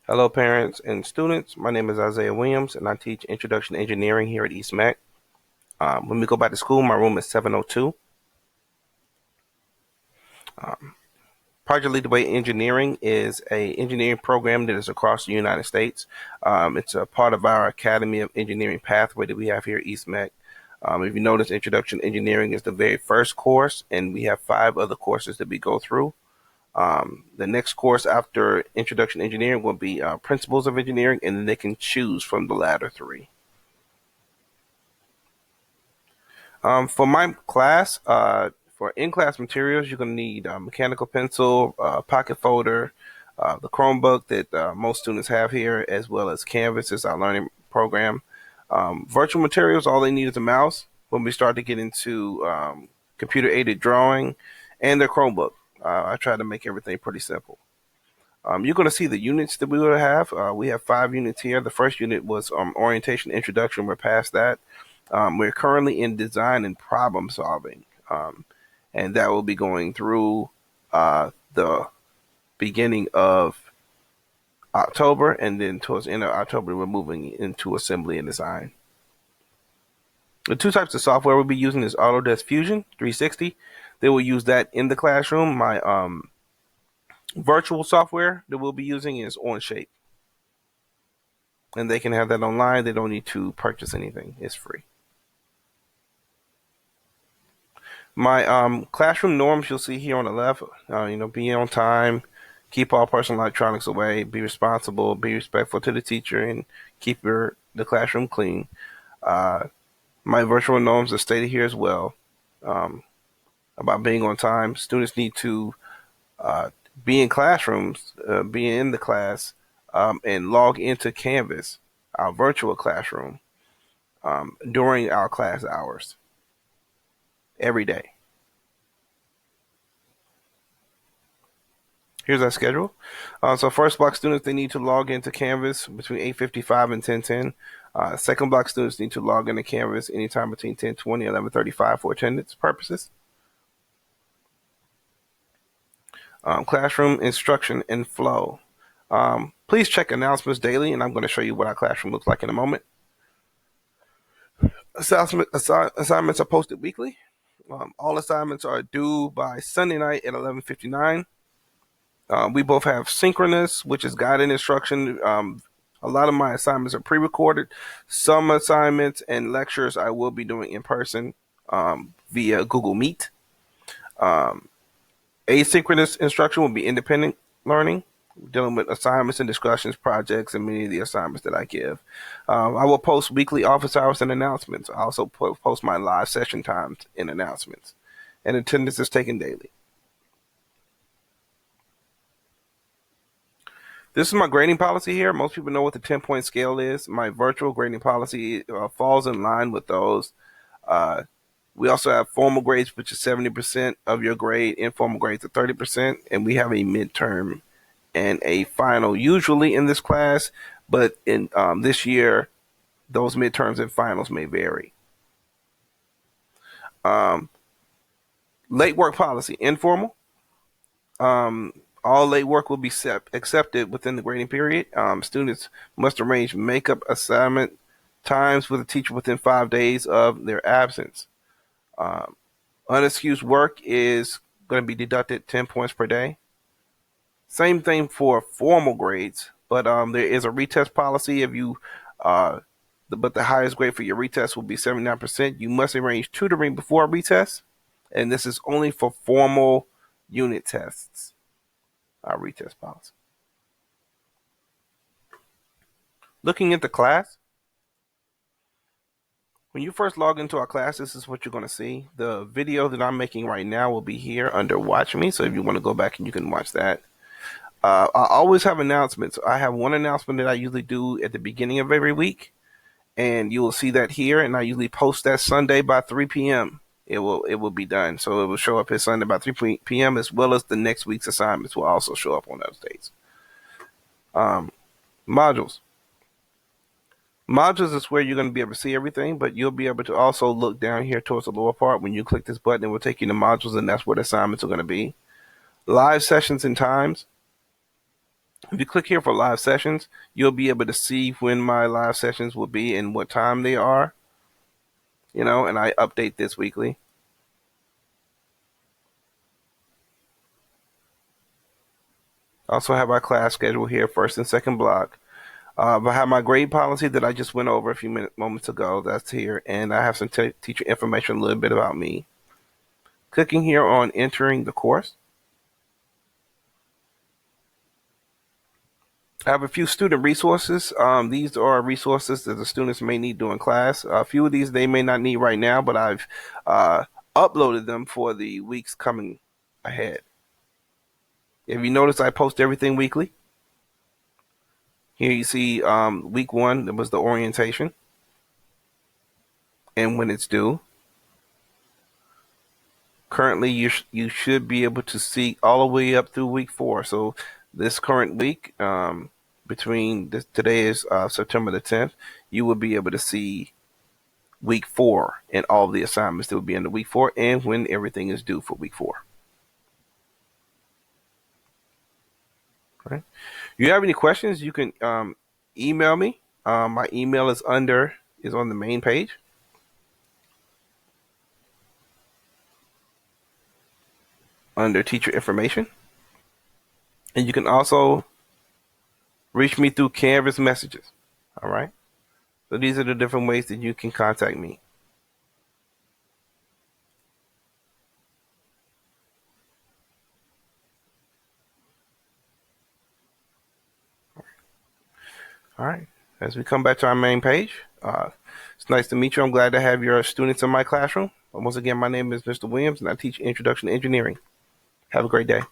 Hello, parents and students. My name is Isaiah Williams, and I teach Introduction to Engineering here at East Mac. When we go back to school, my room is 702. Project Lead the Way Engineering is a engineering program that is across the United States. It's a part of our Academy of Engineering pathway that we have here at East Mac. If you notice, Introduction to Engineering is the very first course, and we have 5 other courses that we go through. The next course after Introduction to Engineering will be Principles of Engineering, and then they can choose from the latter 3. For my class, for in-class materials, you're going to need a mechanical pencil, pocket folder, the Chromebook that most students have here, as well as Canvas is our learning program. Virtual materials, all they need is a mouse when we start to get into computer-aided drawing and their Chromebook. I try to make everything pretty simple. You're going to see the units that we will have. We have 5 units here. The first unit was orientation introduction. We're past that. We're currently in design and problem solving, and that will be going through the beginning of October, and then towards the end of October, we're moving into assembly and design. The 2 types of software we'll be using is Autodesk Fusion 360. They will use that in the classroom. My virtual software that we'll be using is Onshape, and they can have that online. They don't need to purchase anything. It's free. My classroom norms you'll see here on the left, be on time, keep all personal electronics away, be responsible, be respectful to the teacher, and keep the classroom clean. My virtual norms are stated here as well about being on time. Students need to be in classrooms, be in the class, and log into Canvas, our virtual classroom, during our class hours every day. Here's our schedule. So first block students, they need to log into Canvas between 8:55 and 10:10. Second block students need to log into Canvas anytime between 10:20 and 11:35 for attendance purposes. Classroom instruction and flow. Please check announcements daily, and I'm going to show you what our classroom looks like in a moment. Assignments are posted weekly. All assignments are due by Sunday night at 11:59. We both have synchronous, which is guided instruction. A lot of my assignments are pre-recorded. Some assignments and lectures I will be doing in person via Google Meet. Asynchronous instruction will be independent learning, dealing with assignments and discussions, projects, and many of the assignments that I give. I will post weekly office hours and announcements. I also post my live session times and announcements. And attendance is taken daily. This is my grading policy here. Most people know what the 10-point scale is. My virtual grading policy falls in line with those. We also have formal grades, which is 70% of your grade. Informal grades are 30%. And we have a midterm and a final usually in this class. But in this year, those midterms and finals may vary. Late work policy, informal. All late work will be accepted within the grading period. Students must arrange makeup assignment times with a teacher within 5 days of their absence. Unexcused work is going to be deducted 10 points per day. Same thing for formal grades, but there is a retest policy. If you, but the highest grade for your retest will be 79%. You must arrange tutoring before a retest, and this is only for formal unit tests. Our retest policy. Looking at the class, when you first log into our class, this is what you're going to see. The video that I'm making right now will be here under Watch Me, so if you want to go back and you can watch that. I always have announcements. I have one announcement that I usually do at the beginning of every week, and you will see that here, and I usually post that Sunday by 3 p.m. It will be done. So it will show up here Sunday by 3 p.m. as well as the next week's assignments will also show up on those dates. Modules. Modules is where you're going to be able to see everything, but you'll be able to also look down here towards the lower part. When you click this button, it will take you to modules, and that's where the assignments are going to be. Live sessions and times. If you click here for live sessions, you'll be able to see when my live sessions will be and what time they are, and I update this weekly. Also have my class schedule here, first and second block. I have my grade policy that I just went over a few moments ago. That's here. And I have some teacher information, a little bit about me. Clicking here on entering the course. I have a few student resources. These are resources that the students may need during class. A few of these they may not need right now, but I've uploaded them for the weeks coming ahead. If you notice, I post everything weekly. Here you see week 1, that was the orientation and when it's due. Currently, you should be able to see all the way up through week 4. So this current week, today is September the 10th, you will be able to see week 4 and all the assignments that will be in the week 4 and when everything is due for week 4. All right. If you have any questions, you can email me. My email is on the main page. Under teacher information. And you can also reach me through Canvas messages. All right. So these are the different ways that you can contact me. All right. As we come back to our main page, it's nice to meet you. I'm glad to have your students in my classroom. Once again, my name is Mr. Williams, and I teach Introduction to Engineering. Have a great day.